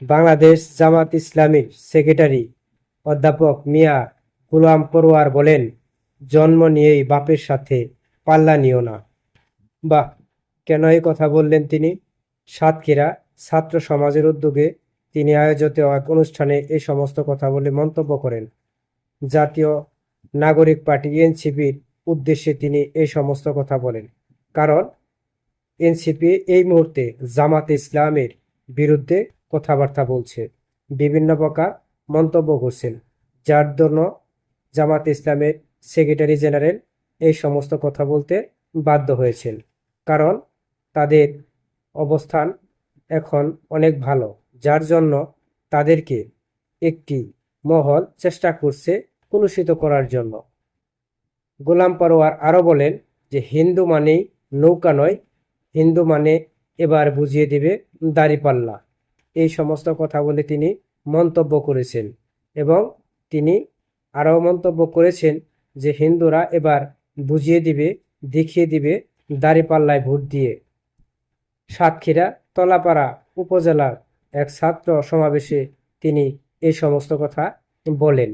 বাংলাদেশ জামাত ইসলামীর সেক্রেটারি অধ্যাপক মিয়া গোলাম পরোয়ার বলেন, জন্ম নিয়েই বাপের সাথে পাল্লা নিও না। বাহ, কেন এই কথা বললেন তিনি? সাতক্ষীরা ছাত্র সমাজের উদ্যোগে তিনি আয়োজিত এক অনুষ্ঠানে এই সমস্ত কথা বলে মন্তব্য করেন। জাতীয় নাগরিক পার্টি এনসিপির উদ্দেশ্যে তিনি এই সমস্ত কথা বলেন, কারণ এনসিপি এই মুহূর্তে জামাত ইসলামের বিরুদ্ধে কথাবার্তা বলছে, বিভিন্ন প্রকার মন্তব্য করছেন, যার জন্য জামাত ইসলামের সেক্রেটারি জেনারেল এই সমস্ত কথা বলতে বাধ্য হয়েছেন। কারণ তাদের অবস্থান এখন অনেক ভালো, যার জন্য তাদেরকে একটি মহল চেষ্টা করছে কলুষিত করার জন্য। গোলাম পরোয়ার আরও বলেন যে হিন্দু মানেই নৌকা নয়, হিন্দু মানে এবার বুঝিয়ে দিবে দাঁড়িপাল্লা। এই সমস্ত কথা বলে তিনি মন্তব্য করেছেন এবং তিনি আরও মন্তব্য করেছেন যে হিন্দুরা এবার বুঝিয়ে দিবে, দেখিয়ে দিবে দাঁড়িপাল্লায় ভোট দিয়ে। সাতক্ষীরা তলাপাড়া উপজেলার এক ছাত্র সমাবেশে তিনি এই সমস্ত কথা বলেন।